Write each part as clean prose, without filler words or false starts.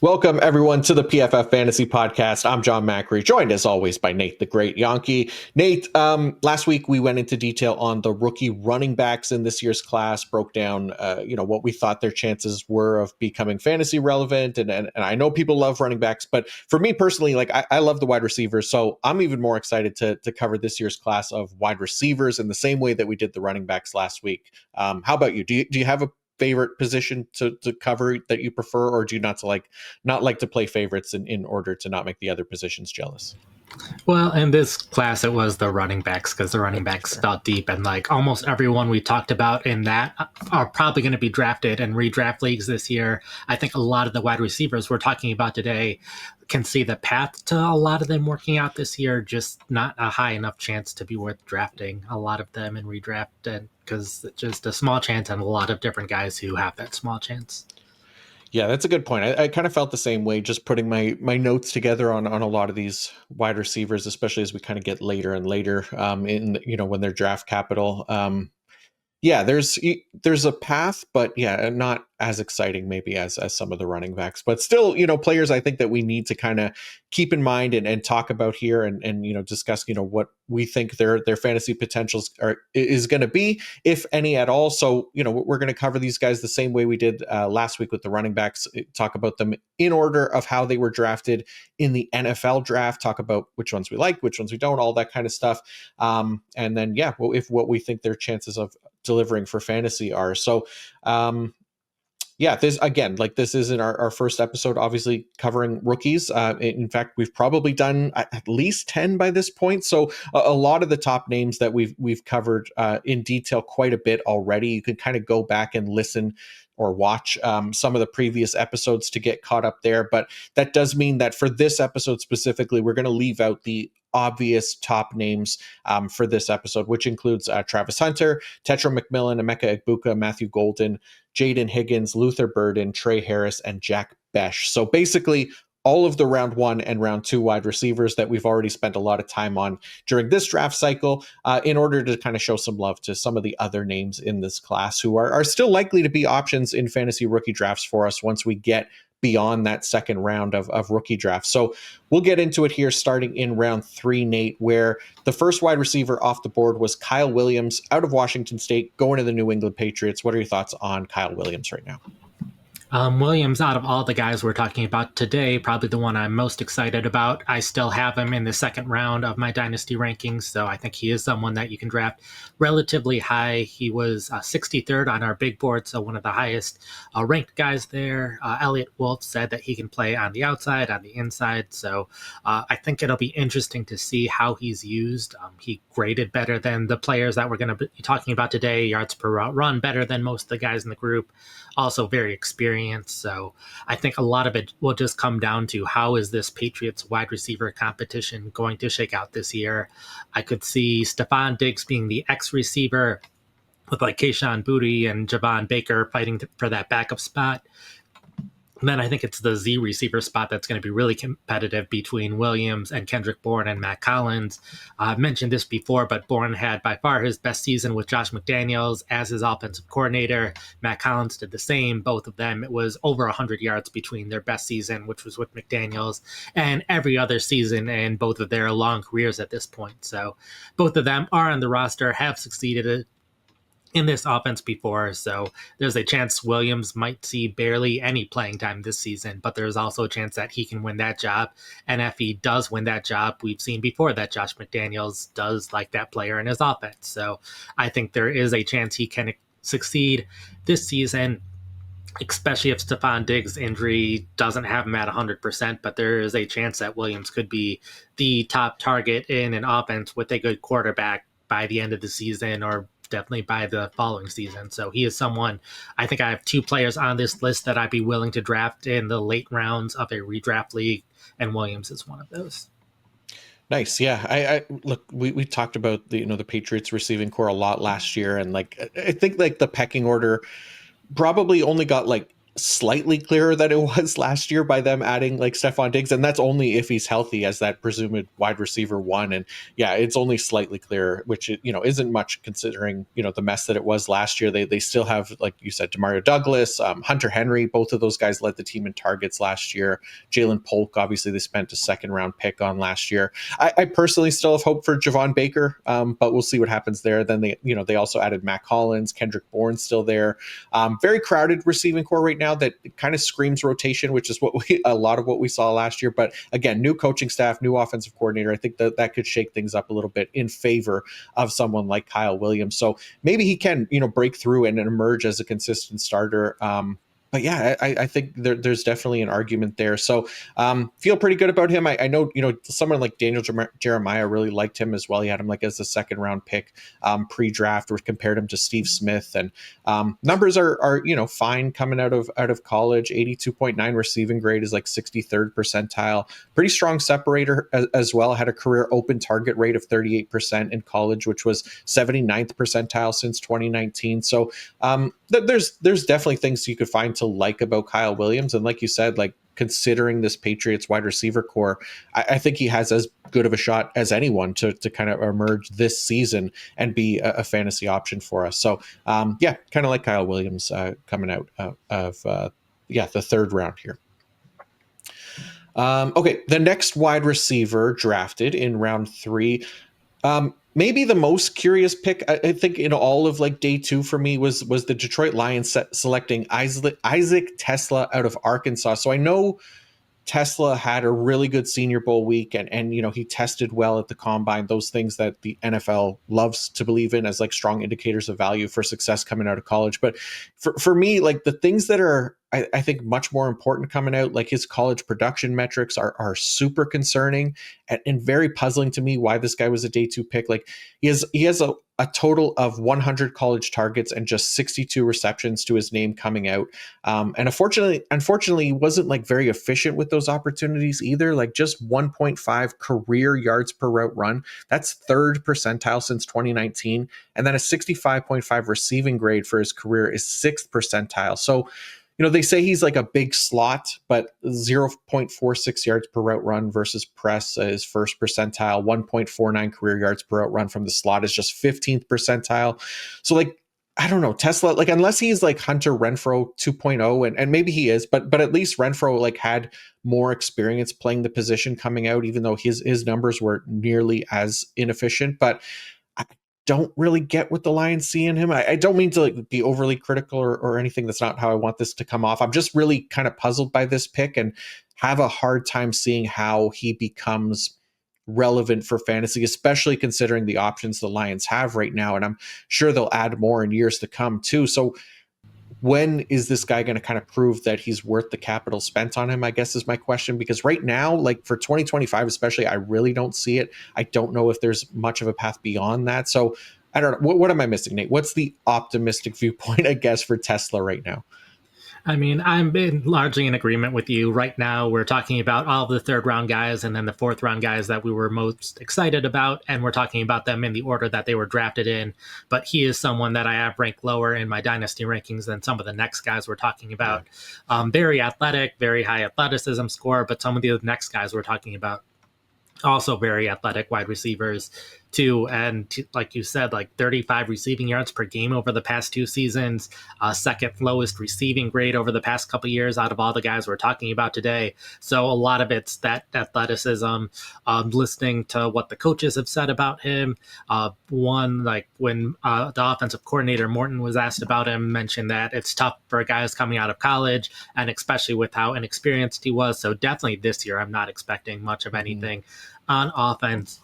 Welcome, everyone, to the PFF Fantasy Podcast. I'm John Macri, joined as always by Nate the Great Jahnke. Nate, last week we went into detail on the rookie running backs in this year's class, broke down, what we thought their chances were of becoming fantasy relevant. And I know people love running backs, but for me personally, I love the wide receivers. So I'm even more excited to cover this year's class of wide receivers in the same way that we did the running backs last week. How about you? Do you have a favorite position to cover that you prefer, or do you not like to play favorites in order to not make the other positions jealous? Well, in this class, it was the running backs because the running backs felt deep, and like almost everyone we talked about in that are probably going to be drafted in redraft leagues this year. I think a lot of the wide receivers we're talking about today can see the path to a lot of them working out this year, just not a high enough chance to be worth drafting a lot of them in redraft, and because just a small chance and a lot of different guys who have that small chance. Yeah, that's a good point. I kind of felt the same way, just putting my notes together on a lot of these wide receivers, especially as we kind of get later and later in when they're draft capital. Yeah, there's a path, but yeah, not as exciting maybe as some of the running backs, but still, players I think that we need to kind of keep in mind and talk about here and discuss, what we think their fantasy potentials is going to be, if any at all. So, we're going to cover these guys the same way we did last week with the running backs, talk about them in order of how they were drafted in the NFL draft, talk about which ones we like, which ones we don't, all that kind of stuff. And then, yeah, well, if what we think their chances of delivering for fantasy are. So yeah, this isn't our first episode obviously covering rookies. In fact, we've probably done at least 10 by this point, so a lot of the top names that we've covered in detail quite a bit already. You can kind of go back and listen or watch some of the previous episodes to get caught up there, but that does mean that for this episode specifically, we're going to leave out the obvious top names for this episode, which includes Travis Hunter, Tetra McMillan, Emeka Egbuka, Matthew Golden, Jaden Higgins, Luther Burden, Trey Harris, and Jack Besh. So basically, all of the round one and round two wide receivers that we've already spent a lot of time on during this draft cycle, in order to kind of show some love to some of the other names in this class who are still likely to be options in fantasy rookie drafts for us once we get beyond that second round of rookie drafts. So we'll get into it here starting in round three, Nate, where the first wide receiver off the board was Kyle Williams out of Washington State, going to the New England Patriots. What are your thoughts on Kyle Williams right now? Williams, out of all the guys we're talking about today, probably the one I'm most excited about. I still have him in the second round of my dynasty rankings, so I think he is someone that you can draft relatively high. He was 63rd on our big board, so one of the highest ranked guys there. Elliot Wolf said that he can play on the outside, on the inside, so I think it'll be interesting to see how he's used. He graded better than the players that we're going to be talking about today, yards per route run better than most of the guys in the group, also very experienced. So I think a lot of it will just come down to how is this Patriots wide receiver competition going to shake out this year. I could see Stephon Diggs being the X receiver with like Kayshon Boutte and Javon Baker fighting for that backup spot. And then I think it's the Z receiver spot that's going to be really competitive between Williams and Kendrick Bourne and Matt Collins. I've mentioned this before, but Bourne had by far his best season with Josh McDaniels as his offensive coordinator. Matt Collins did the same. Both of them, it was over 100 yards between their best season, which was with McDaniels, and every other season in both of their long careers at this point. So both of them are on the roster, have succeeded in this offense before, so there's a chance Williams might see barely any playing time this season, but there's also a chance that he can win that job. And if he does win that job, we've seen before that Josh McDaniels does like that player in his offense. So I think there is a chance he can succeed this season, especially if Stephon Diggs' injury doesn't have him at 100%, but there is a chance that Williams could be the top target in an offense with a good quarterback by the end of the season, or definitely by the following season. So he is someone, I think I have two players on this list that I'd be willing to draft in the late rounds of a redraft league, and Williams is one of those. Nice. Yeah. I look, we talked about the Patriots receiving core a lot last year. And I think like the pecking order probably only got like slightly clearer than it was last year by them adding like Stephon Diggs, and that's only if he's healthy as that presumed wide receiver one. And yeah, it's only slightly clearer, which isn't much considering the mess that it was last year. They still have, like you said, Demario Douglas, Hunter Henry. Both of those guys led the team in targets last year. Jalen Polk, obviously, they spent a second round pick on last year. I personally still have hope for Javon Baker, but we'll see what happens there. Then they also added Matt Collins, Kendrick Bourne still there. Very crowded receiving core right now that kind of screams rotation, which is a lot of what we saw last year. But again, new coaching staff, new offensive coordinator. I think that could shake things up a little bit in favor of someone like Kyle Williams. So maybe he can, break through and emerge as a consistent starter. But yeah, I think there's definitely an argument there. So feel pretty good about him. I know, someone like Daniel Jeremiah really liked him as well. He had him like as a second round pick pre-draft, or compared him to Steve Smith. And numbers are fine coming out of college. 82.9 receiving grade is like 63rd percentile. Pretty strong separator as well. Had a career open target rate of 38% in college, which was 79th percentile since 2019. So there's definitely things you could find to like about Kyle Williams. And like you said, like considering this Patriots wide receiver core, I think he has as good of a shot as anyone to kind of emerge this season and be a fantasy option for us. So yeah, kind of like Kyle Williams coming out of the third round here. Okay, the next wide receiver drafted in round 3. Maybe the most curious pick, I think, in all of like day 2 for me was the Detroit Lions selecting Isaac TeSlaa out of Arkansas. So I know TeSlaa had a really good Senior Bowl week, and he tested well at the combine. Those things that the NFL loves to believe in as like strong indicators of value for success coming out of college. But for me, like the things that are I think much more important coming out, like his college production metrics are super concerning and very puzzling to me. Why this guy was a day 2 pick? Like he has a total of 100 college targets and just 62 receptions to his name coming out. And unfortunately, he wasn't like very efficient with those opportunities either. Like just 1.5 career yards per route run. That's 3rd percentile since 2019. And then a 65.5 receiving grade for his career is 6th percentile. So, they say he's like a big slot, but 0.46 yards per route run versus press is 1st percentile. 1.49 career yards per route run from the slot is just 15th percentile. So like, I don't know, TeSlaa, like unless he's like Hunter Renfrow 2.0, and maybe he is, but at least Renfrow like had more experience playing the position coming out, even though his numbers were nearly as inefficient. But I don't really get what the Lions see in him. I don't mean to like be overly critical or anything. That's not how I want this to come off. I'm just really kind of puzzled by this pick and have a hard time seeing how he becomes relevant for fantasy, especially considering the options the Lions have right now. And I'm sure they'll add more in years to come too. So when is this guy going to kind of prove that he's worth the capital spent on him, I guess is my question. Because right now, like for 2025 especially, I really don't see it. I don't know if there's much of a path beyond that. So I don't know. What am I missing, Nate? What's the optimistic viewpoint, I guess, for TeSlaa right now? I mean, I'm largely in agreement with you. Right now, we're talking about all of the 3rd round guys and then the 4th round guys that we were most excited about, and we're talking about them in the order that they were drafted in. But he is someone that I have ranked lower in my dynasty rankings than some of the next guys we're talking about. Very athletic, very high athleticism score, but some of the next guys we're talking about also very athletic wide receivers too. And like you said, like 35 receiving yards per game over the past 2 seasons, 2nd lowest receiving grade over the past couple of years out of all the guys we're talking about today. So a lot of it's that athleticism. Listening to what the coaches have said about him. One, like when the offensive coordinator Morton was asked about him, mentioned that it's tough for guys coming out of college, and especially with how inexperienced he was. So definitely this year, I'm not expecting much of anything on offense.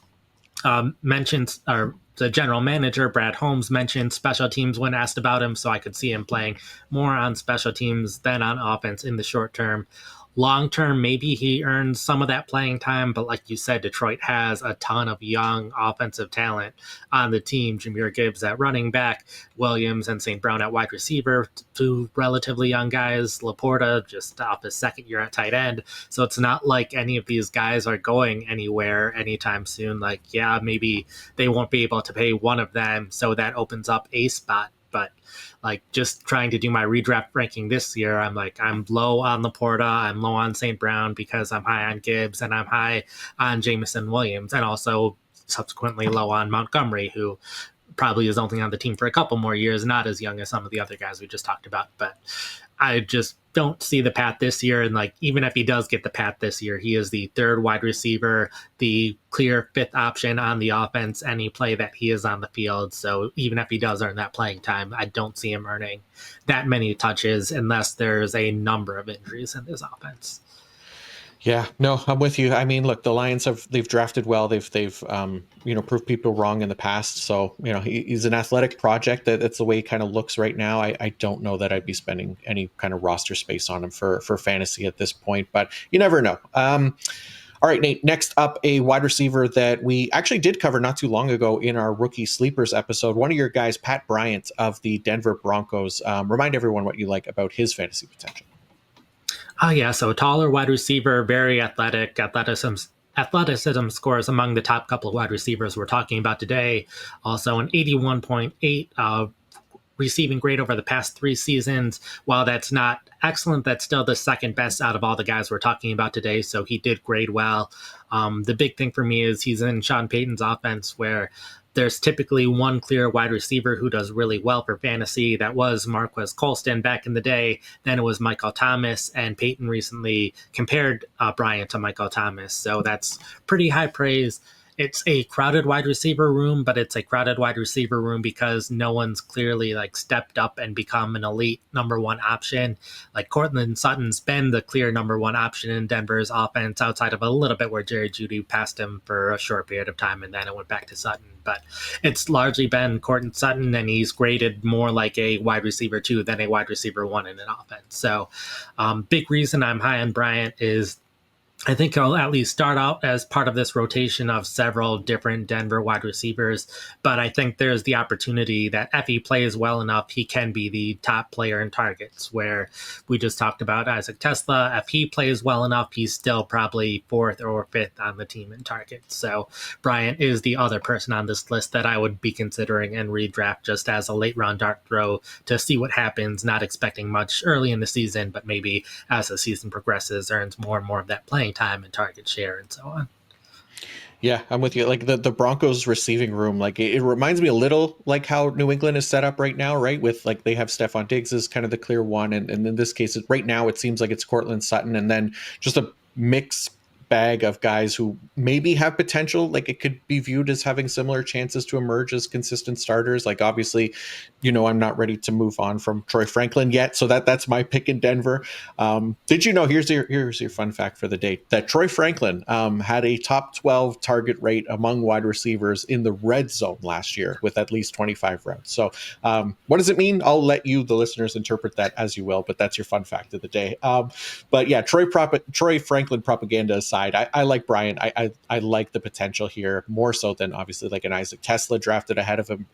Mentions or the general manager Brad Holmes mentioned special teams when asked about him, so I could see him playing more on special teams than on offense in the short term. Long term, maybe he earns some of that playing time, but like you said, Detroit has a ton of young offensive talent on the team. Jahmyr Gibbs at running back, Williams and St. Brown at wide receiver, 2 relatively young guys. Laporta just off his 2nd year at tight end. So it's not like any of these guys are going anywhere anytime soon. Like, yeah, maybe they won't be able to pay one of them, so that opens up a spot But like just trying to do my redraft ranking this year, I'm low on Laporta, I'm low on St. Brown because I'm high on Gibbs and I'm high on Jameson Williams, and also subsequently low on Montgomery, who probably is only on the team for a couple more years, not as young as some of the other guys we just talked about. But I just don't see the path this year. And like, even if he does get the path this year, he is the third wide receiver, the clear fifth option on the offense, any play that he is on the field. So even if he does earn that playing time, I don't see him earning that many touches unless there's a number of injuries in this offense. Yeah, no, I'm with you. I mean, look, the Lions they've drafted well. They've proved people wrong in the past. So he's an athletic project. That's the way he kind of looks right now. I don't know that I'd be spending any kind of roster space on him for fantasy at this point, but you never know. All right, Nate, next up, a wide receiver that we actually did cover not too long ago in our Rookie Sleepers episode. One of your guys, Pat Bryant of the Denver Broncos. Remind everyone what you like about his fantasy potential. Oh, yeah. So a taller wide receiver, very athletic. Athleticism scores among the top couple of wide receivers we're talking about today. Also an 81.8 receiving grade over the past 3 seasons. While that's not excellent, that's still the second best out of all the guys we're talking about today. So he did grade well. The big thing for me is he's in Sean Payton's offense, where there's typically one clear wide receiver who does really well for fantasy. That was Marquez Colston back in the day. Then it was Michael Thomas, and Peyton recently compared Bryant to Michael Thomas. So that's pretty high praise. It's a crowded wide receiver room, but it's a crowded wide receiver room because no one's clearly like stepped up and become an elite number one option. Like Cortland Sutton's been the clear number one option in Denver's offense, outside of a little bit where Jerry Jeudy passed him for a short period of time and then it went back to Sutton. But it's largely been Cortland Sutton, and he's graded more like a wide receiver 2 than a wide receiver 1 in an offense. So big reason I'm high on Bryant is I think he'll at least start out as part of this rotation of several different Denver wide receivers, but I think there's the opportunity that if he plays well enough, he can be the top player in targets, where we just talked about Isaac TeSlaa. If he plays well enough, he's still probably 4th or 5th on the team in targets. So Bryant is the other person on this list that I would be considering and redraft just as a late round dart throw to see what happens, not expecting much early in the season, but maybe as the season progresses, earns more and more of that playing time and target share and so on. Yeah, I'm with you. Like the Broncos receiving room, like it reminds me a little like how New England is set up right now, right? With like they have Stephon Diggs as kind of the clear one. And in this case, right now it seems like it's Cortland Sutton and then just a mix bag of guys who maybe have potential. Like it could be viewed as having similar chances to emerge as consistent starters. Like obviously, I'm not ready to move on from Troy Franklin yet. So that's my pick in Denver. Did you know, here's your fun fact for the day, that Troy Franklin had a top 12 target rate among wide receivers in the red zone last year with at least 25 routes. So what does it mean? I'll let you, the listeners, interpret that as you will, but that's your fun fact of the day. But yeah, Troy Franklin propaganda aside, I like Bryant. I like the potential here more so than obviously like an Isaac TeSlaa drafted ahead of him,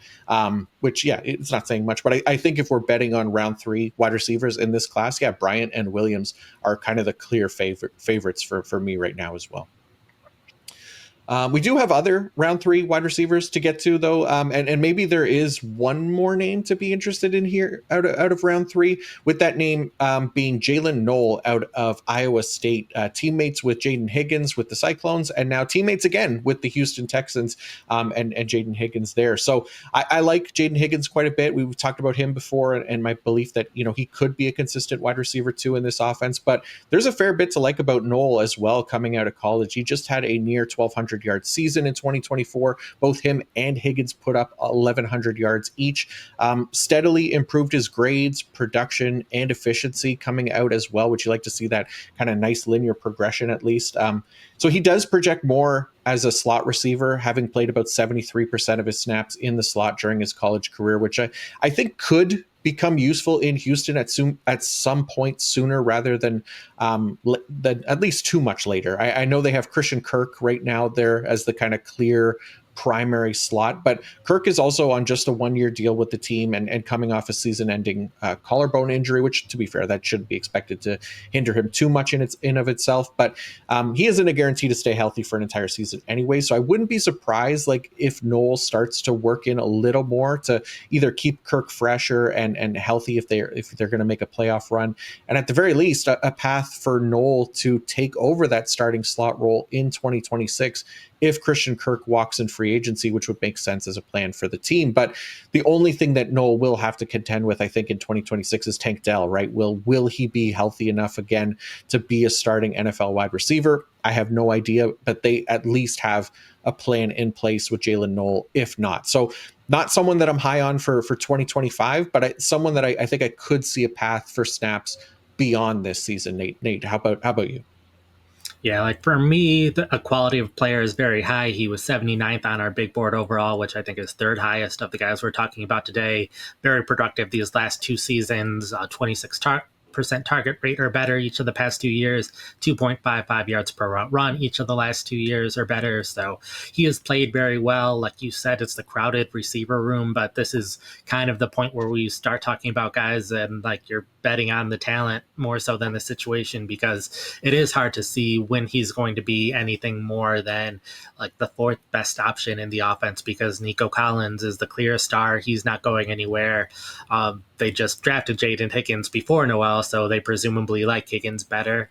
which, yeah, it's not saying much. But I think if we're betting on round 3 wide receivers in this class, yeah, Bryant and Williams are kind of the clear favorites for me right now as well. We do have other round 3 wide receivers to get to, though, and maybe there is one more name to be interested in here out of round 3, with that name being Jalen Noel out of Iowa State, teammates with Jaden Higgins with the Cyclones, and now teammates again with the Houston Texans, and Jaden Higgins there. So I like Jaden Higgins quite a bit. We've talked about him before, and my belief that he could be a consistent wide receiver 2 in this offense. But there's a fair bit to like about Noel as well coming out of college. He just had a near 1,200 yard season in 2024. Both him and Higgins put up 1,100 yards each. Steadily improved his grades, production, and efficiency coming out as well. Would you like to see that kind of nice linear progression at least? So he does project more as a slot receiver, having played about 73% of his snaps in the slot during his college career, which I think could become useful in Houston at some point sooner rather than at least too much later. I know they have Christian Kirk right now there as the kind of clear primary slot. But Kirk is also on just a 1-year deal with the team and coming off a season-ending collarbone injury, which, to be fair, that shouldn't be expected to hinder him too much in of itself. But he isn't a guarantee to stay healthy for an entire season anyway. So I wouldn't be surprised, like, if Noel starts to work in a little more to either keep Kirk fresher and healthy if they're going to make a playoff run, and at the very least a path for Noel to take over that starting slot role in 2026 if Christian Kirk walks in free agency, which would make sense as a plan for the team. But the only thing that Noel will have to contend with, I think, in 2026 is Tank Dell, right? Will he be healthy enough again to be a starting NFL wide receiver? I have no idea, but they at least have a plan in place with Jaylin Noel, if not. So not someone that I'm high on for 2025, but someone that I think I could see a path for snaps beyond this season. Nate, how about you? Yeah, like for me, the quality of player is very high. He was 79th on our big board overall, which I think is third highest of the guys we're talking about today. Very productive these last 2 seasons, 26% target rate or better each of the past 2 years, 2.55 yards per route run each of the last 2 years or better. So he has played very well. Like you said, it's the crowded receiver room, but this is kind of the point where we start talking about guys and like you're betting on the talent more so than the situation, because it is hard to see when he's going to be anything more than like the 4th best option in the offense, because Nico Collins is the clear star. He's not going anywhere. They just drafted Jaden Higgins before Noel, so they presumably like Higgins better.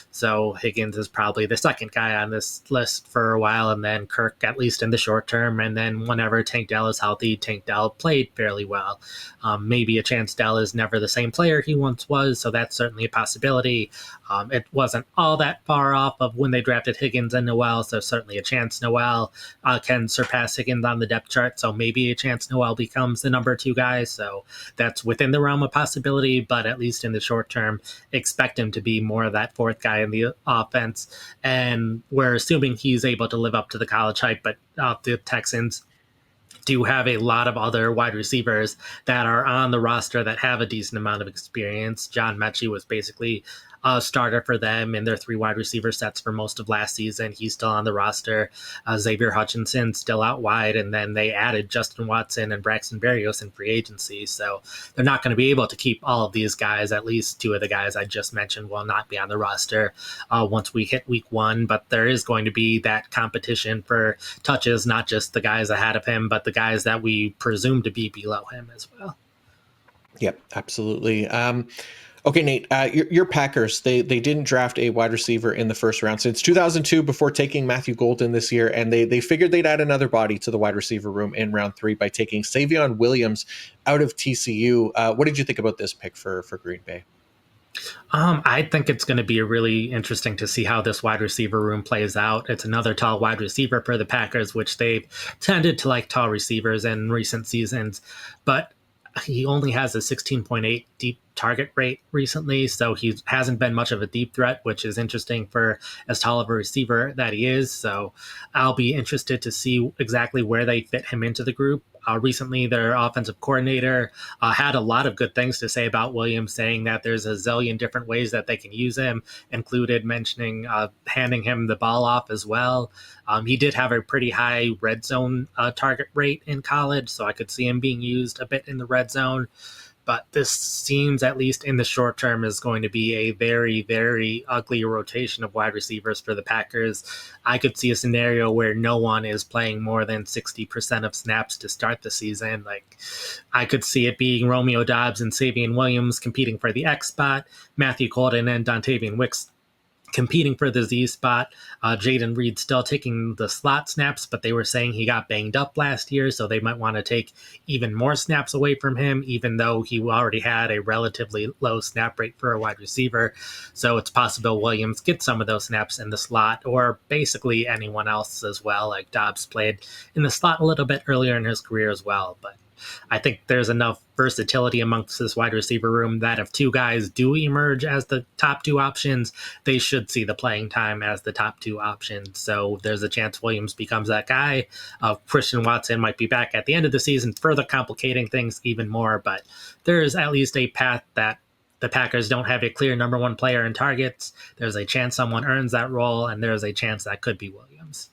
So Higgins is probably the second guy on this list for a while, and then Kirk, at least in the short term. And then whenever Tank Dell is healthy, Tank Dell played fairly well. Maybe a chance Dell is never the same player he once was, so that's certainly a possibility. It wasn't all that far off of when they drafted Higgins and Noel, so certainly a chance Noel can surpass Higgins on the depth chart, so maybe a chance Noel becomes the number 2 guy, so that's within the realm of possibility, but at least in the short term, expect him to be more of that 4th guy in the offense, and we're assuming he's able to live up to the college hype, but the Texans do have a lot of other wide receivers that are on the roster that have a decent amount of experience. John Mechie was basically a starter for them in their 3 wide receiver sets for most of last season. He's still on the roster. Xavier Hutchinson still out wide, and then they added Justin Watson and Braxton Berrios in free agency. So they're not going to be able to keep all of these guys. At least 2 of the guys I just mentioned will not be on the roster once we hit week 1. But there is going to be that competition for touches, not just the guys ahead of him, but the guys that we presume to be below him as well. Yep, absolutely. Okay, Nate, your Packers, they didn't draft a wide receiver in the first round since 2002 before taking Matthew Golden this year, and they figured they'd add another body to the wide receiver room in round 3 by taking Savion Williams out of TCU. What did you think about this pick for Green Bay? I think it's going to be really interesting to see how this wide receiver room plays out. It's another tall wide receiver for the Packers, which they've tended to like tall receivers in recent seasons, but he only has a 16.8 deep target rate recently, so he hasn't been much of a deep threat, which is interesting for as tall of a receiver that he is. So I'll be interested to see exactly where they fit him into the group. Recently, their offensive coordinator had a lot of good things to say about Williams, saying that there's a zillion different ways that they can use him, included mentioning handing him the ball off as well. He did have a pretty high red zone target rate in college, so I could see him being used a bit in the red zone. But this seems, at least in the short term, is going to be a very, very ugly rotation of wide receivers for the Packers. I could see a scenario where no one is playing more than 60% of snaps to start the season. Like, I could see it being Romeo Doubs and Savion Williams competing for the X spot, Matthew Golden and Dontavian Wicks competing for the Z spot. Jaden Reed still taking the slot snaps, but they were saying he got banged up last year, so they might want to take even more snaps away from him, even though he already had a relatively low snap rate for a wide receiver. So it's possible Williams gets some of those snaps in the slot, or basically anyone else as well. Like Dobbs played in the slot a little bit earlier in his career as well, but I think there's enough versatility amongst this wide receiver room that if 2 guys do emerge as the top 2 options, they should see the playing time as the top 2 options. So there's a chance Williams becomes that guy. Christian Watson might be back at the end of the season, further complicating things even more. But there's at least a path that the Packers don't have a clear number 1 player in targets. There's a chance someone earns that role, and there's a chance that could be Williams.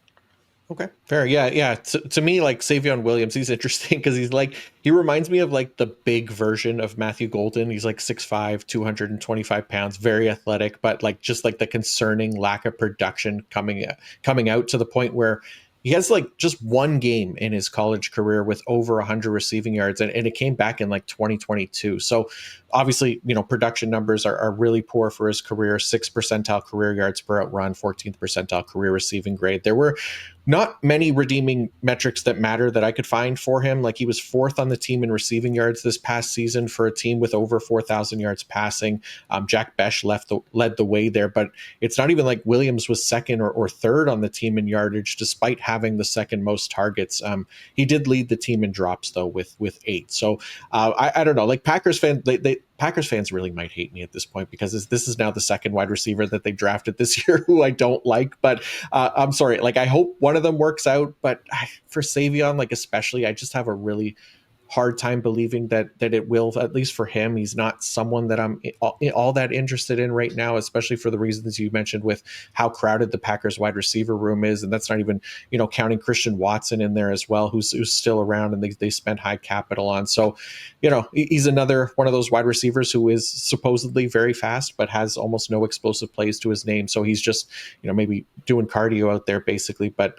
Okay, fair. Yeah, yeah. To me, like Savion Williams, he's interesting because he reminds me of like the big version of Matthew Golden. He's like 6'5", 225 pounds, very athletic, but like just like the concerning lack of production coming out to the point where he has like just one game in his college career with over 100 receiving yards, and it came back in like 2022. So obviously, production numbers are really poor for his career. 6th percentile career yards per out run, 14th percentile career receiving grade. There were not many redeeming metrics that matter that I could find for him. Like he was fourth on the team in receiving yards this past season for a team with over 4,000 yards passing. Jack Besh led the way there, but it's not even like Williams was second or third on the team in yardage, despite having the second most targets. He did lead the team in drops though with 8. So I don't know. Like Packers fans really might hate me at this point because this is now the second wide receiver that they drafted this year who I don't like. But I'm sorry. Like I hope one of them works out, but for Savion, like especially, I just have a really hard time believing that it will, at least for him. He's not someone that I'm all that interested in right now, especially for the reasons you mentioned with how crowded the Packers wide receiver room is. And that's not even, counting Christian Watson in there as well, who's still around and they spend high capital on. So, he's another one of those wide receivers who is supposedly very fast, but has almost no explosive plays to his name. So he's just, maybe doing cardio out there basically. But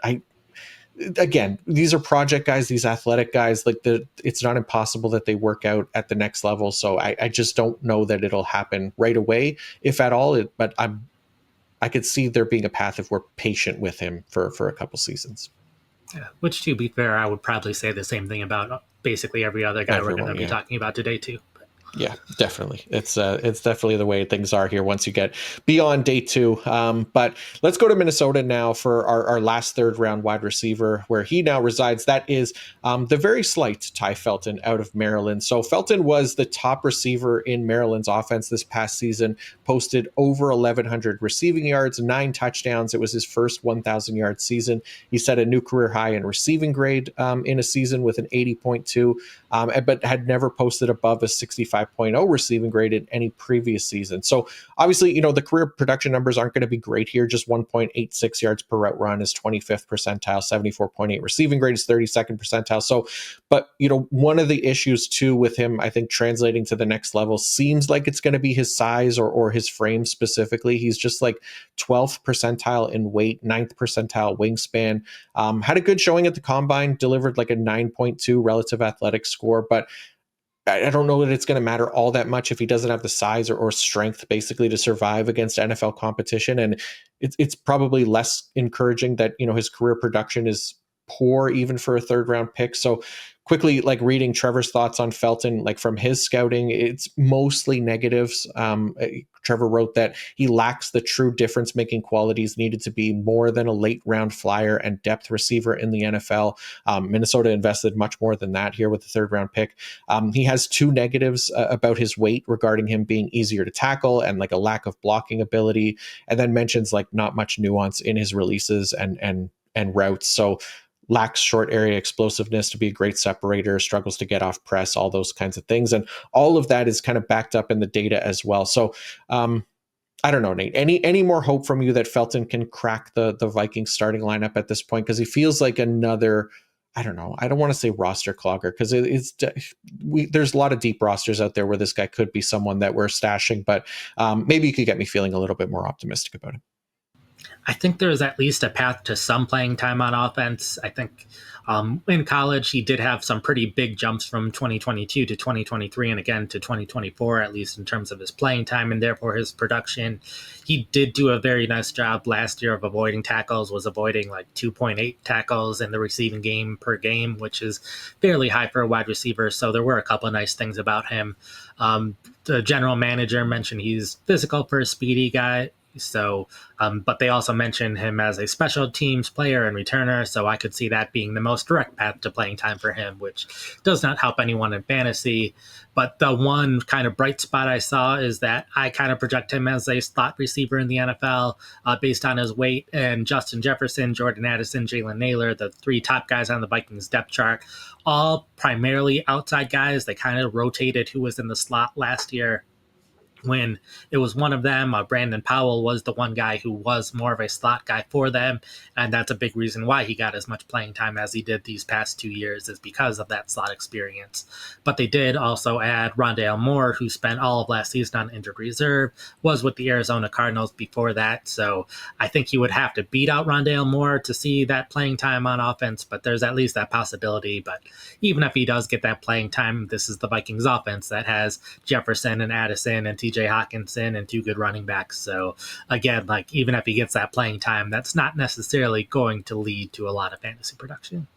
again, these are project guys, these athletic guys, like it's not impossible that they work out at the next level. So I just don't know that it'll happen right away, if at all. But I could see there being a path if we're patient with him for a couple seasons. Yeah, which, to be fair, I would probably say the same thing about basically every other guy we're going to be talking about today too. Yeah, definitely. It's definitely the way things are here once you get beyond day 2. But let's go to Minnesota now for our last third round wide receiver, where he now resides. That is the very slight Tai Felton out of Maryland. So Felton was the top receiver in Maryland's offense this past season, posted over 1,100 receiving yards, 9 touchdowns. It was his first 1,000-yard season. He set a new career high in receiving grade in a season with an 80.2, but had never posted above a 65.0 receiving grade in any previous season. So obviously, the career production numbers aren't going to be great here. Just 1.86 yards per route run is 25th percentile, 74.8 receiving grade is 32nd percentile. So, but one of the issues too with him, I think, translating to the next level seems like it's going to be his size or his frame specifically. He's just like 12th percentile in weight, 9th percentile wingspan. Had a good showing at the combine, delivered like a 9.2 relative athletics score, but I don't know that it's going to matter all that much if he doesn't have the size or strength basically to survive against NFL competition. And it's probably less encouraging that, his career production is poor even for a third round pick. So quickly, like reading Trevor's thoughts on Felton, like from his scouting, it's mostly negatives. Trevor wrote that he lacks the true difference making qualities needed to be more than a late round flyer and depth receiver in the NFL. Minnesota invested much more than that here with the third round pick. He has 2 negatives about his weight regarding him being easier to tackle and like a lack of blocking ability, and then mentions like not much nuance in his releases and routes. So lacks short area explosiveness to be a great separator, struggles to get off press, all those kinds of things. And all of that is kind of backed up in the data as well. So I don't know, Nate, any more hope from you that Felton can crack the Vikings starting lineup at this point? Because he feels like another, I don't know, I don't want to say roster clogger because there's a lot of deep rosters out there where this guy could be someone that we're stashing, but maybe you could get me feeling a little bit more optimistic about him. I think there's at least a path to some playing time on offense. I think in college, he did have some pretty big jumps from 2022 to 2023 and again to 2024, at least in terms of his playing time and therefore his production. He did do a very nice job last year of avoiding tackles, was avoiding like 2.8 tackles in the receiving game per game, which is fairly high for a wide receiver. So there were a couple of nice things about him. The general manager mentioned he's physical for a speedy guy. So, but they also mentioned him as a special teams player and returner. So I could see that being the most direct path to playing time for him, which does not help anyone in fantasy. But the one kind of bright spot I saw is that I kind of project him as a slot receiver in the NFL based on his weight. And Justin Jefferson, Jordan Addison, Jalen Naylor, the 3 top guys on the Vikings depth chart, all primarily outside guys. They kind of rotated who was in the slot last year when it was one of them. Brandon Powell was the one guy who was more of a slot guy for them, and that's a big reason why he got as much playing time as he did these past 2 years, is because of that slot experience. But they did also add Rondale Moore, who spent all of last season on injured reserve, was with the Arizona Cardinals before that, so I think he would have to beat out Rondale Moore to see that playing time on offense, but there's at least that possibility. But even if he does get that playing time, this is the Vikings offense that has Jefferson and Addison and TJ Hawkinson and two good running backs. So again, like, even if he gets that playing time, that's not necessarily going to lead to a lot of fantasy production.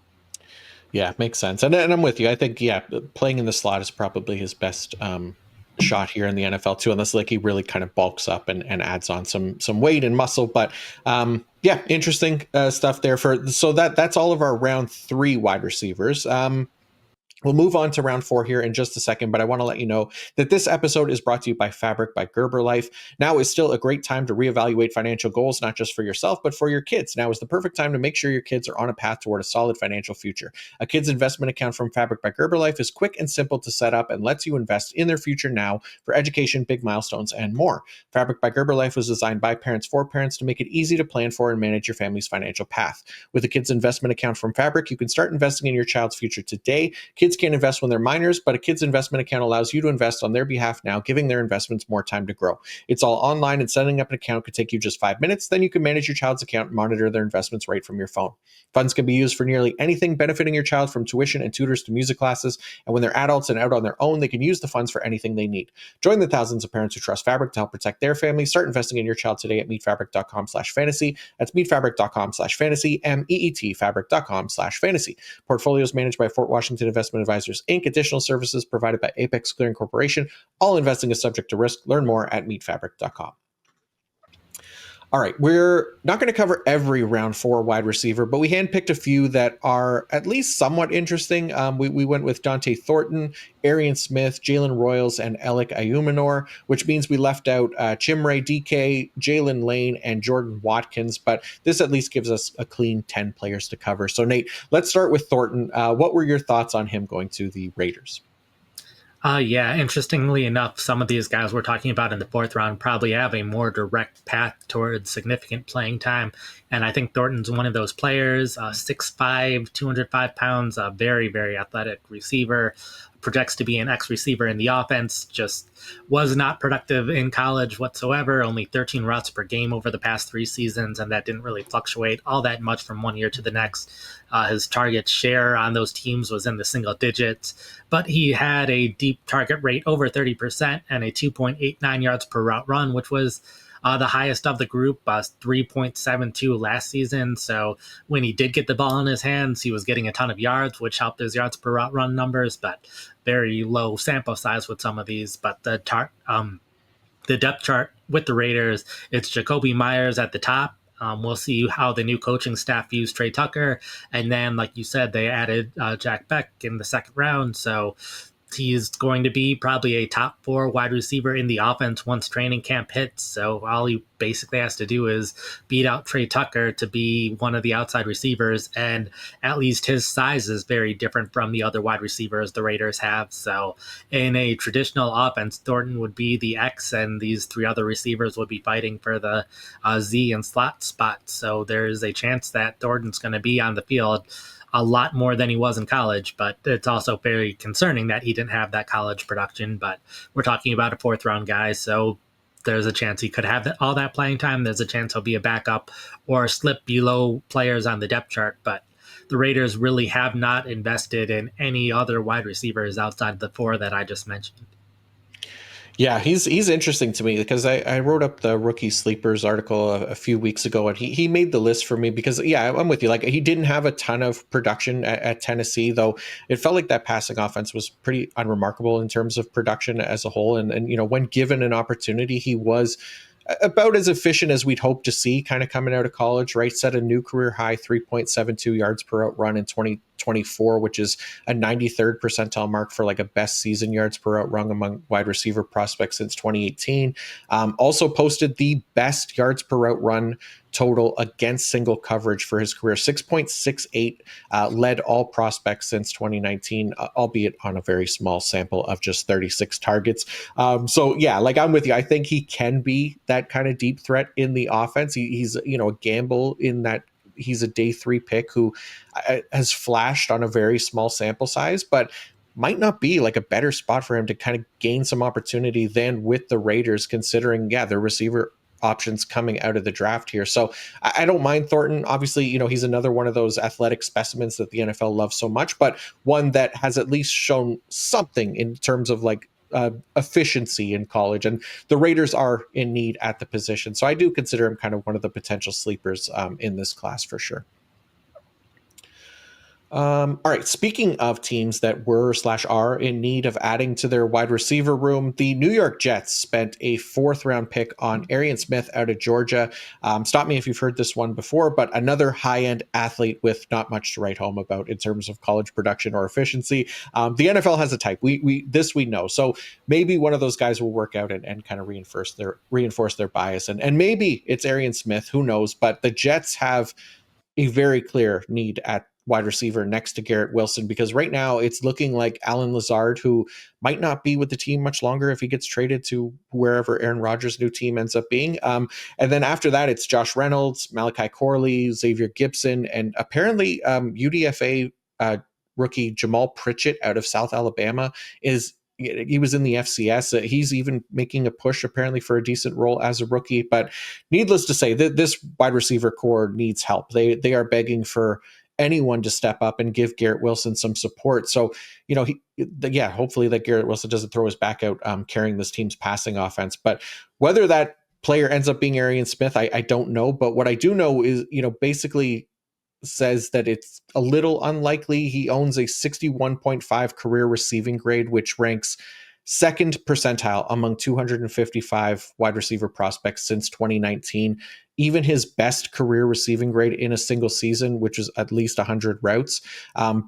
Yeah, makes sense. And I'm with you. I think, yeah, playing in the slot is probably his best shot here in the NFL too, unless like he really kind of bulks up and adds on some weight and muscle. But yeah, interesting stuff there. So that's all of our round 3 wide receivers. We'll move on to round 4 here in just a second, but I want to let you know that this episode is brought to you by Fabric by Gerber Life. Now is still a great time to reevaluate financial goals, not just for yourself, but for your kids. Now is the perfect time to make sure your kids are on a path toward a solid financial future. A kid's investment account from Fabric by Gerber Life is quick and simple to set up and lets you invest in their future now for education, big milestones, and more. Fabric by Gerber Life was designed by parents for parents to make it easy to plan for and manage your family's financial path. With a kid's investment account from Fabric, you can start investing in your child's future today. Kids can't invest when they're minors, but a kid's investment account allows you to invest on their behalf now, giving their investments more time to grow. It's all online, and setting up an account could take you just 5 minutes. Then you can manage your child's account and monitor their investments right from your phone. Funds can be used for nearly anything, benefiting your child from tuition and tutors to music classes. And when they're adults and out on their own, they can use the funds for anything they need. Join the thousands of parents who trust Fabric to help protect their family. Start investing in your child today at meetfabric.com/fantasy. That's meetfabric.com/fantasy, meetfabric.com/fantasy. Portfolios managed by Fort Washington Investment Advisors, Inc. Additional services provided by Apex Clearing Corporation. All investing is subject to risk. Learn more at meetfabric.com. All right, we're not going to cover every round 4 wide receiver, but we handpicked a few that are at least somewhat interesting. We went with Dante Thornton, Arian Smith, Jalen Royals, and Elic Ayomanor, which means we left out Chimray DK, Jalen Lane, and Jordan Watkins, but this at least gives us a clean 10 players to cover. So Nate, let's start with Thornton. What were your thoughts on him going to the Raiders? Yeah, interestingly enough, some of these guys we're talking about in the 4th round probably have a more direct path towards significant playing time. And I think Thornton's one of those players, 6'5", 205 pounds, a very, very athletic receiver, projects to be an X-receiver in the offense, just was not productive in college whatsoever, only 13 routes per game over the past 3 seasons, and that didn't really fluctuate all that much from one year to the next. His target share on those teams was in the single digits, but he had a deep target rate over 30% and a 2.89 yards per route run, which was the highest of the group, 3.72 last season. So when he did get the ball in his hands, he was getting a ton of yards, which helped his yards per route run numbers, but very low sample size with some of these. But the depth chart with the Raiders, it's Jakobi Meyers at the top. We'll see how the new coaching staff views Trey Tucker. And then, like you said, they added Jack Beck in the 2nd round. So he's going to be probably a top 4 wide receiver in the offense once training camp hits. So all he basically has to do is beat out Trey Tucker to be one of the outside receivers. And at least his size is very different from the other wide receivers the Raiders have. So in a traditional offense, Thornton would be the X, and these 3 other receivers would be fighting for the Z and slot spot. So there's a chance that Thornton's going to be on the field a lot more than he was in college, but it's also very concerning that he didn't have that college production. But we're talking about a 4th round guy, so there's a chance he could have all that playing time. There's a chance he'll be a backup or slip below players on the depth chart. But the Raiders really have not invested in any other wide receivers outside of the 4 that I just mentioned. Yeah, he's interesting to me because I wrote up the rookie sleepers article a few weeks ago, and he made the list for me because, yeah, I'm with you. Like, he didn't have a ton of production at Tennessee, though it felt like that passing offense was pretty unremarkable in terms of production as a whole. And when given an opportunity, he was about as efficient as we'd hope to see kind of coming out of college, right? Set a new career high 3.72 yards per out run in 2024, which is a 93rd percentile mark for like a best season yards per out run among wide receiver prospects since 2018. Also posted the best yards per out run total against single coverage for his career, 6.68, led all prospects since 2019, albeit on a very small sample of just 36 targets. So yeah, like I'm with you. I think he can be that kind of deep threat in the offense. He's a gamble in that he's a day 3 pick who has flashed on a very small sample size, but might not be like a better spot for him to kind of gain some opportunity than with the Raiders, considering, yeah, their receiver options coming out of the draft here. So I don't mind Thornton. Obviously, he's another one of those athletic specimens that the NFL loves so much, but one that has at least shown something in terms of like efficiency in college. And the Raiders are in need at the position. So I do consider him kind of one of the potential sleepers in this class for sure. All right. Speaking of teams that were/are in need of adding to their wide receiver room, the New York Jets spent a 4th-round pick on Arian Smith out of Georgia. Stop me if you've heard this one before, but another high-end athlete with not much to write home about in terms of college production or efficiency. The NFL has a type. We know. So maybe one of those guys will work out and kind of reinforce their bias. And maybe it's Arian Smith. Who knows? But the Jets have a very clear need at wide receiver next to Garrett Wilson, because right now it's looking like Allen Lazard, who might not be with the team much longer if he gets traded to wherever Aaron Rodgers' new team ends up being. And then after that, it's Josh Reynolds, Malachi Corley, Xavier Gibson, and apparently UDFA rookie Jamal Pritchett out of South Alabama he was in the FCS. He's even making a push apparently for a decent role as a rookie. But needless to say, this wide receiver core needs help. They are begging for anyone to step up and give Garrett Wilson some support. So, hopefully that Garrett Wilson doesn't throw his back out carrying this team's passing offense. But whether that player ends up being Arian Smith, I don't know. But what I do know is, basically says that it's a little unlikely. He owns a 61.5 career receiving grade, which ranks 2nd percentile among 255 wide receiver prospects since 2019. Even his best career receiving grade in a single season, which is at least 100 routes,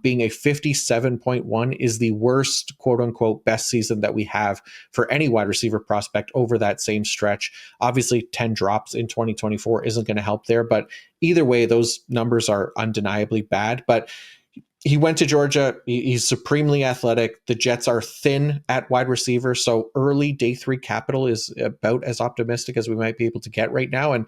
being a 57.1, is the worst, quote unquote, best season that we have for any wide receiver prospect over that same stretch. Obviously, 10 drops in 2024 isn't going to help there, but either way, those numbers are undeniably bad. But he went to Georgia. He's supremely athletic. The Jets are thin at wide receiver, so early day 3 capital is about as optimistic as we might be able to get right now. And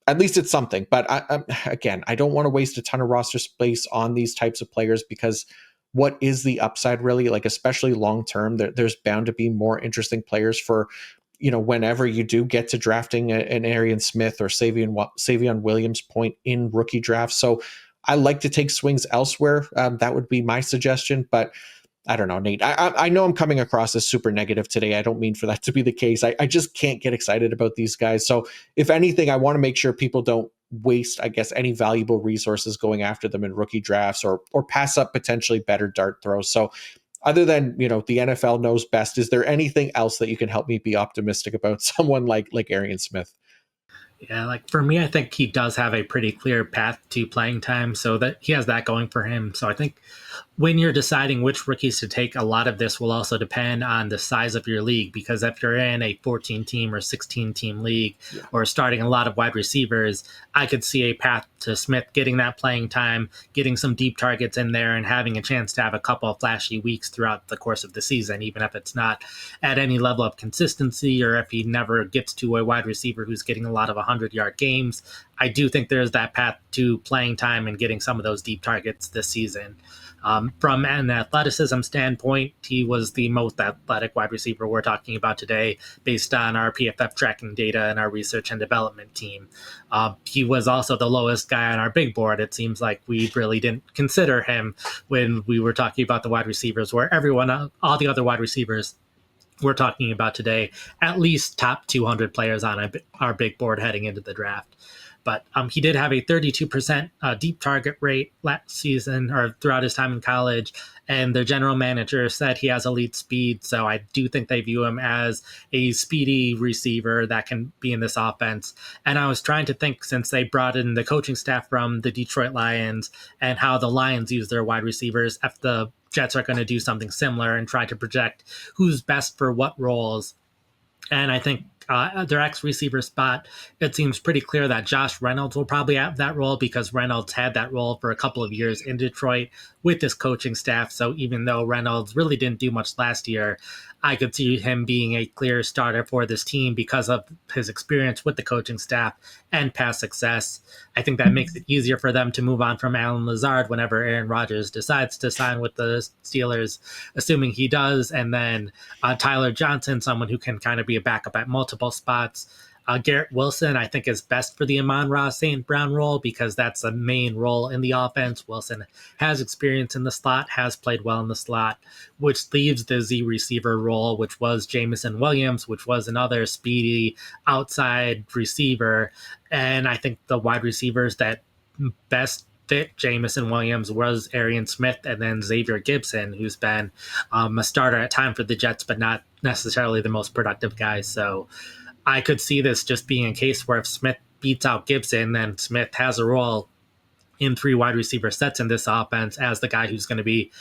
at least it's something. But I don't want to waste a ton of roster space on these types of players, because what is the upside really? Like, especially long term, there's bound to be more interesting players for, whenever you do get to drafting an Arian Smith or Savion Williams point in rookie drafts. So I like to take swings elsewhere. That would be my suggestion. But I don't know, Nate. I know I'm coming across as super negative today. I don't mean for that to be the case. I just can't get excited about these guys. So if anything, I want to make sure people don't waste, I guess, any valuable resources going after them in rookie drafts or pass up potentially better dart throws. So other than, the NFL knows best, is there anything else that you can help me be optimistic about someone like Arian Smith? Yeah, like for me, I think he does have a pretty clear path to playing time, so that he has that going for him. So I think when you're deciding which rookies to take, a lot of this will also depend on the size of your league, because if you're in a 14-team or 16-team league or starting a lot of wide receivers, I could see a path to Smith getting that playing time, getting some deep targets in there, and having a chance to have a couple of flashy weeks throughout the course of the season, even if it's not at any level of consistency or if he never gets to a wide receiver who's getting a lot of 100-yard games. I do think there's that path to playing time and getting some of those deep targets this season. From an athleticism standpoint, he was the most athletic wide receiver we're talking about today based on our PFF tracking data and our research and development team. He was also the lowest guy on our big board. It seems like we really didn't consider him when we were talking about the wide receivers, where all the other wide receivers we're talking about today, at least top 200 players on our big board heading into the draft. But he did have a 32% deep target rate last season or throughout his time in college. And their general manager said he has elite speed. So I do think they view him as a speedy receiver that can be in this offense. And I was trying to think, since they brought in the coaching staff from the Detroit Lions and how the Lions use their wide receivers, if the Jets are going to do something similar and try to project who's best for what roles. And I think their X receiver spot, it seems pretty clear that Josh Reynolds will probably have that role because Reynolds had that role for a couple of years in Detroit with this coaching staff. So even though Reynolds really didn't do much last year, I could see him being a clear starter for this team because of his experience with the coaching staff and past success. I think that makes it easier for them to move on from Alan Lazard whenever Aaron Rodgers decides to sign with the Steelers, assuming he does. And then Tyler Johnson, someone who can kind of be a backup at multiple spots. Garrett Wilson, I think, is best for the Amon-Ra St. Brown role because that's the main role in the offense. Wilson has experience in the slot, has played well in the slot, which leaves the Z receiver role, which was Jameson Williams, which was another speedy outside receiver. And I think the wide receivers that best fit Jameson Williams was Arian Smith and then Xavier Gibson, who's been a starter at time for the Jets, but not necessarily the most productive guy. So I could see this just being a case where if Smith beats out Gibson, then Smith has a role in three wide receiver sets in this offense as the guy who's going to be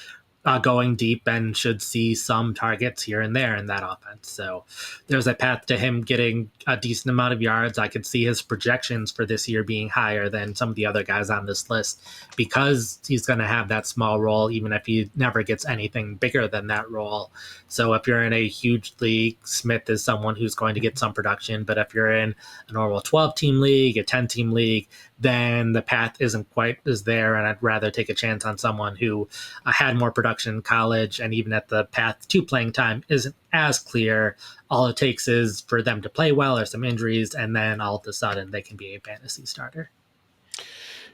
going deep and should see some targets here and there in that offense. So there's a path to him getting a decent amount of yards. I could see his projections for this year being higher than some of the other guys on this list because he's going to have that small role, even if he never gets anything bigger than that role. So if you're in a huge league, Smith is someone who's going to get some production. But if you're in a normal 12-team league, a 10-team league, then the path isn't quite as there. And I'd rather take a chance on someone who had more production in college, and even at the path to playing time isn't as clear. All it takes is for them to play well or some injuries, and then all of a sudden they can be a fantasy starter.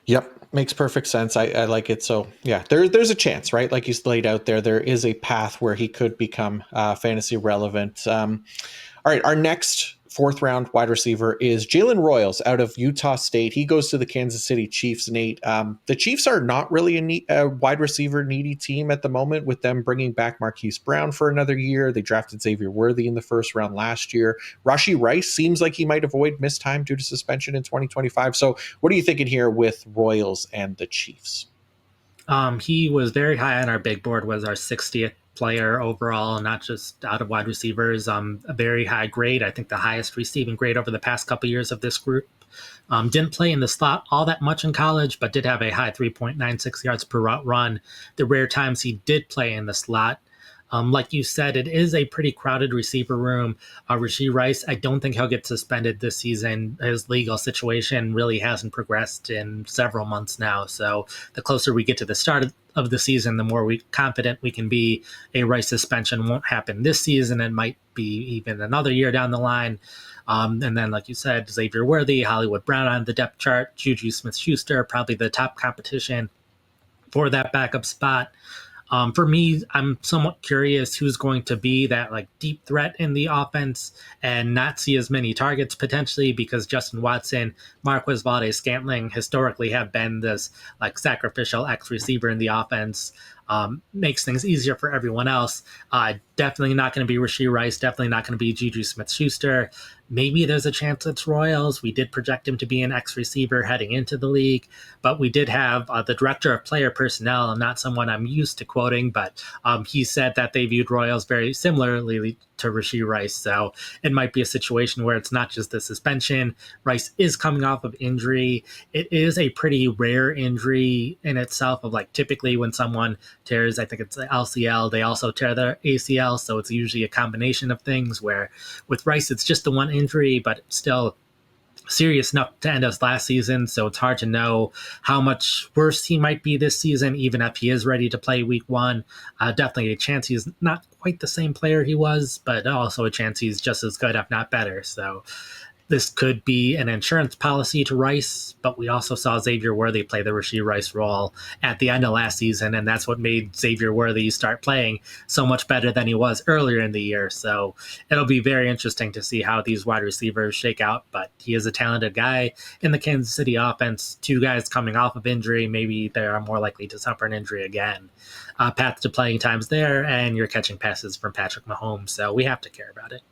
Yep, makes perfect sense. I like it. So yeah, there's a chance, right? Like you laid out there, there is a path where he could become fantasy relevant. All right, our next fourth round wide receiver is Jalen Royals out of Utah State. He goes to the Kansas City Chiefs, Nate. The Chiefs are not really a wide receiver needy team at the moment, with them bringing back Marquise Brown for another year. They drafted Xavier Worthy in the first round last year. Rashee Rice seems like he might avoid missed time due to suspension in 2025. So what are you thinking here with Royals and the Chiefs? He was very high on our big board, was our 60th player overall, not just out of wide receivers. A very high grade. I think the highest receiving grade over the past couple of years of this group. Didn't play in the slot all that much in college, but did have a high 3.96 yards per route run. The rare times he did play in the slot. Like you said, it is a pretty crowded receiver room. Rashee Rice, I don't think he'll get suspended this season. His legal situation really hasn't progressed in several months now. So the closer we get to the start of the season, the more confident we can be a Rice suspension won't happen this season. It might be even another year down the line. And then, like you said, Xavier Worthy, Hollywood Brown on the depth chart, Juju Smith-Schuster, probably the top competition for that backup spot. For me, I'm somewhat curious who's going to be that like deep threat in the offense and not see as many targets potentially, because Justin Watson, Marquez Valdes-Scantling historically have been this like sacrificial X receiver in the offense. Makes things easier for everyone else. Definitely not going to be Rashee Rice. Definitely not going to be Juju Smith-Schuster. Maybe there's a chance it's Royals. We did project him to be an X receiver heading into the league, but we did have the director of player personnel, not someone I'm used to quoting, but he said that they viewed Royals very similarly to Rashee Rice. So it might be a situation where it's not just the suspension. Rice is coming off of injury. It is a pretty rare injury in itself, of like typically when someone tears, I think it's the LCL, they also tear their ACL. So it's usually a combination of things, where with Rice, it's just the one injury, but still serious enough to end us last season. So it's hard to know how much worse he might be this season, even if he is ready to play week one. Definitely a chance he's not quite the same player he was, but also a chance he's just as good, if not better. So this could be an insurance policy to Rice, but we also saw Xavier Worthy play the Rashee Rice role at the end of last season, and that's what made Xavier Worthy start playing so much better than he was earlier in the year. So it'll be very interesting to see how these wide receivers shake out, but he is a talented guy in the Kansas City offense. Two guys coming off of injury, maybe they are more likely to suffer an injury again. Path to playing times there, and you're catching passes from Patrick Mahomes, so we have to care about it.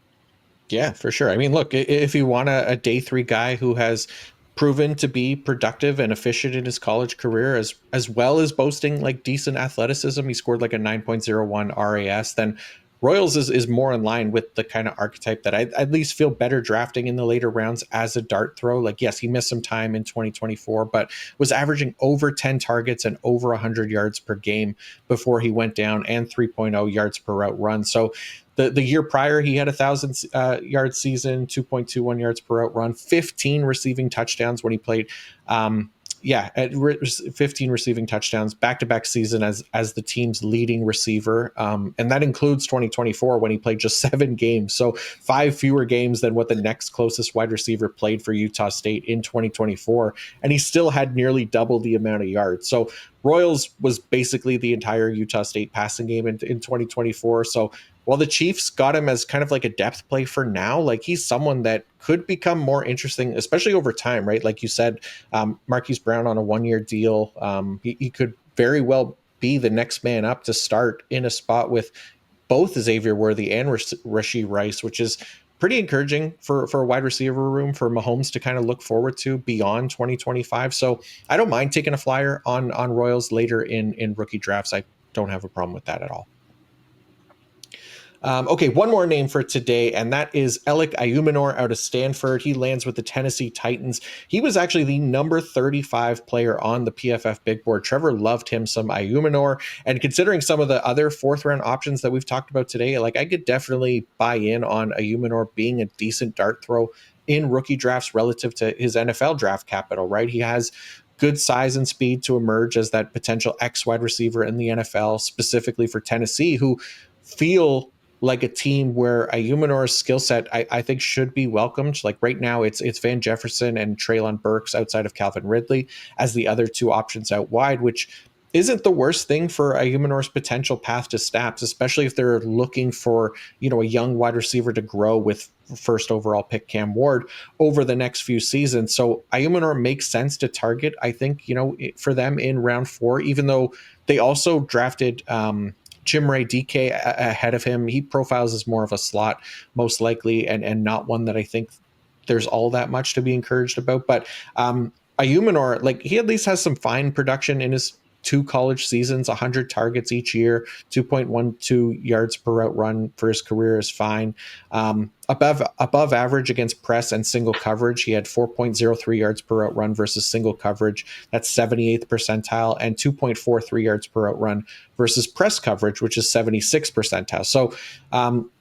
Yeah, for sure. I mean, look, if you want a day three guy who has proven to be productive and efficient in his college career, as well as boasting like decent athleticism, he scored like a 9.01 RAS, then Royals is more in line with the kind of archetype that I at least feel better drafting in the later rounds as a dart throw. Like, yes, he missed some time in 2024, but was averaging over 10 targets and over 100 yards per game before he went down, and 3.0 yards per route run. So the year prior, he had a 1,000 yard season, 2.21 yards per route run, 15 receiving touchdowns when he played. At 15 receiving touchdowns, back-to-back season as the team's leading receiver, and that includes 2024 when he played just 7 games, so 5 fewer games than what the next closest wide receiver played for Utah State in 2024, and he still had nearly double the amount of yards. So Royals was basically the entire Utah State passing game in 2024. So while the Chiefs got him as kind of like a depth play for now, like he's someone that could become more interesting, especially over time, right? Like you said, Marquise Brown on a 1-year deal. He could very well be the next man up to start in a spot with both Xavier Worthy and Rashee Rice, which is pretty encouraging for a wide receiver room for Mahomes to kind of look forward to beyond 2025. So I don't mind taking a flyer on Royals later in rookie drafts. I don't have a problem with that at all. Okay, one more name for today, and that is Elic Ayomanor out of Stanford. He lands with the Tennessee Titans. He was actually the number 35 player on the PFF big board. Trevor loved him some Ayomanor, and considering some of the other 4th-round options that we've talked about today, like I could definitely buy in on Ayomanor being a decent dart throw in rookie drafts relative to his NFL draft capital, right? He has good size and speed to emerge as that potential X wide receiver in the NFL, specifically for Tennessee, who feel like a team where Ayomanor's skill set, I think, should be welcomed. Like right now, it's Van Jefferson and Treylon Burks outside of Calvin Ridley as the other 2 options out wide, which isn't the worst thing for Ayomanor's potential path to snaps, especially if they're looking for, a young wide receiver to grow with first overall pick Cam Ward over the next few seasons. So Ayomanor makes sense to target, I think, for them in round 4, even though they also drafted Chimere DK ahead of him. He profiles as more of a slot, most likely, and not one that I think there's all that much to be encouraged about. But Ayomanor, like he at least has some fine production in his 2 college seasons, 100 targets each year, 2.12 yards per route run for his career is fine. Above average against press and single coverage. He had 4.03 yards per route run versus single coverage. That's 78th percentile, and 2.43 yards per route run versus press coverage, which is 76th percentile. So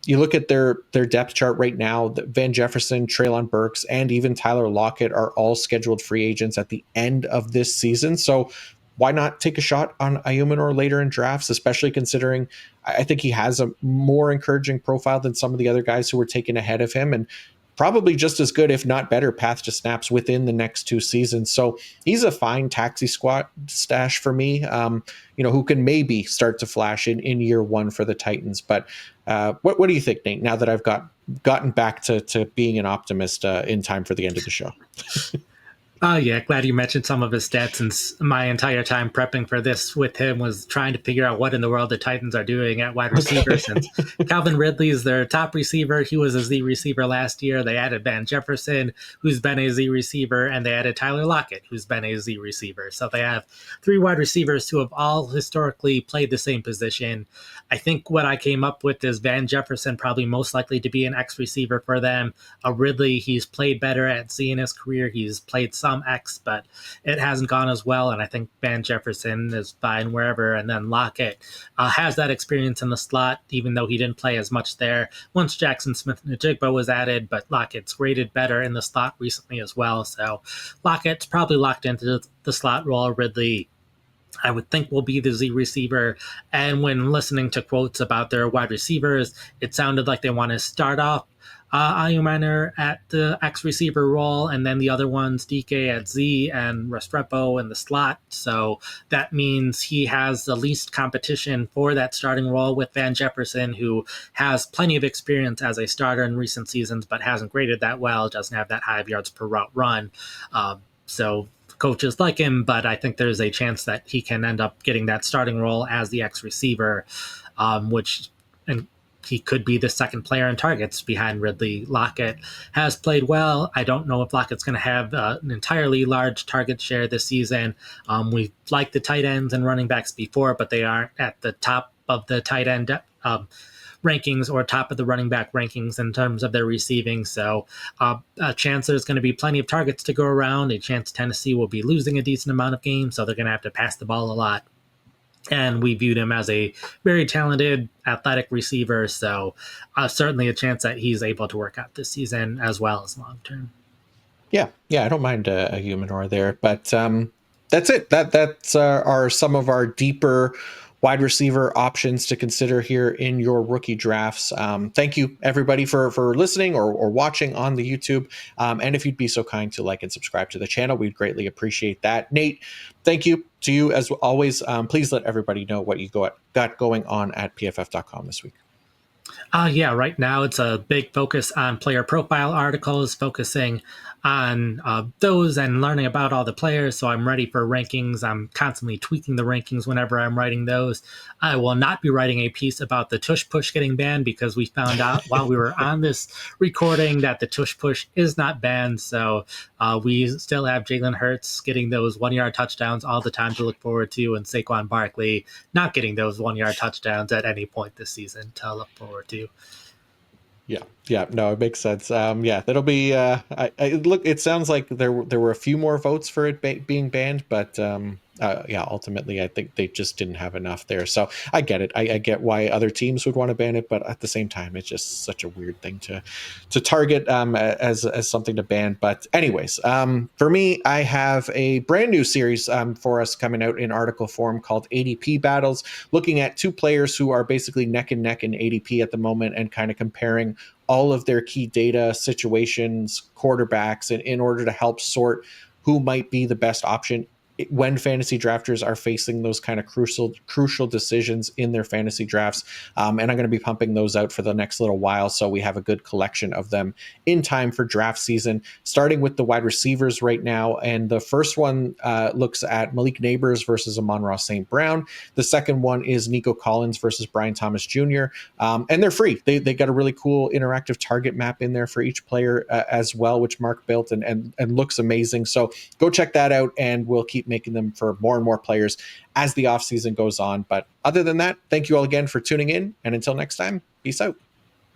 you look at their depth chart right now, Van Jefferson, Treylon Burks, and even Tyler Lockett are all scheduled free agents at the end of this season. So why not take a shot on Ayomanor later in drafts, especially considering I think he has a more encouraging profile than some of the other guys who were taken ahead of him, and probably just as good, if not better, path to snaps within the next 2 seasons. So he's a fine taxi squad stash for me, who can maybe start to flash in year 1 for the Titans. But what do you think, Nate, now that I've gotten back to being an optimist in time for the end of the show? Yeah, glad you mentioned some of his stats, since my entire time prepping for this with him was trying to figure out what in the world the Titans are doing at wide receiver. Okay. Since Calvin Ridley is their top receiver. He was a Z receiver last year. They added Van Jefferson, who's been a Z receiver, and they added Tyler Lockett, who's been a Z receiver. So they have 3 wide receivers who have all historically played the same position. I think what I came up with is Van Jefferson probably most likely to be an X receiver for them. Ridley, he's played better at Z in his career. He's played some X, but it hasn't gone as well. And I think Van Jefferson is fine wherever. And then Lockett has that experience in the slot, even though he didn't play as much there once Jackson Smith-Njigba was added. But Lockett's rated better in the slot recently as well. So Lockett's probably locked into the slot role. Ridley, I would think, will be the Z receiver. And when listening to quotes about their wide receivers, it sounded like they want to start off Ayomanor at the X receiver role, and then the other ones, DK at Z and Restrepo in the slot. So that means he has the least competition for that starting role with Van Jefferson, who has plenty of experience as a starter in recent seasons, but hasn't graded that well, doesn't have that high of yards per route run. So coaches like him, but I think there's a chance that he can end up getting that starting role as the X receiver, and he could be the second player in targets behind Ridley. Lockett has played well. I don't know if Lockett's going to have an entirely large target share this season. We've liked the tight ends and running backs before, but they aren't at the top of the tight end rankings or top of the running back rankings in terms of their receiving. So a chance there's going to be plenty of targets to go around, a chance Tennessee will be losing a decent amount of games, so they're going to have to pass the ball a lot. And we viewed him as a very talented, athletic receiver. So certainly a chance that he's able to work out this season as well as long term. Yeah, I don't mind a Ayomanor there, but that's it. That's are some of our deeper wide receiver options to consider here in your rookie drafts. Thank you everybody for listening or watching on the YouTube. And if you'd be so kind to like and subscribe to the channel, we'd greatly appreciate that. Nate, thank you to you as always. Please let everybody know what you got going on at pff.com this week. Yeah, right now it's a big focus on player profile articles, focusing on those and learning about all the players. So I'm ready for rankings. I'm constantly tweaking the rankings whenever I'm writing those. I will not be writing a piece about the tush push getting banned because we found out while we were on this recording that the tush push is not banned. So we still have Jalen Hurts getting those 1 yard touchdowns all the time to look forward to, and Saquon Barkley not getting those 1 yard touchdowns at any point this season to look forward to. Yeah, no, it makes sense. Yeah, that'll be. Look, it sounds like there were a few more votes for it being banned, but yeah, ultimately, I think they just didn't have enough there. So I get it. I get why other teams would want to ban it, but at the same time, it's just such a weird thing to target as something to ban. But anyways, for me, I have a brand new series for us coming out in article form called ADP Battles, looking at two players who are basically neck and neck in ADP at the moment and kind of comparing all of their key data, situations, quarterbacks, and in order to help sort who might be the best option when fantasy drafters are facing those kind of crucial decisions in their fantasy drafts. And I'm going to be pumping those out for the next little while, so we have a good collection of them in time for draft season, starting with the wide receivers right now. And the first one looks at Malik Neighbors versus Amon-Ra St. Brown. The second one is Nico Collins versus Brian Thomas Jr. And they're free. They got a really cool interactive target map in there for each player as well, which Mark built and looks amazing. So go check that out, and we'll keep making them for more and more players as the offseason goes on. But other than that, thank you all again for tuning in. And until next time, peace out.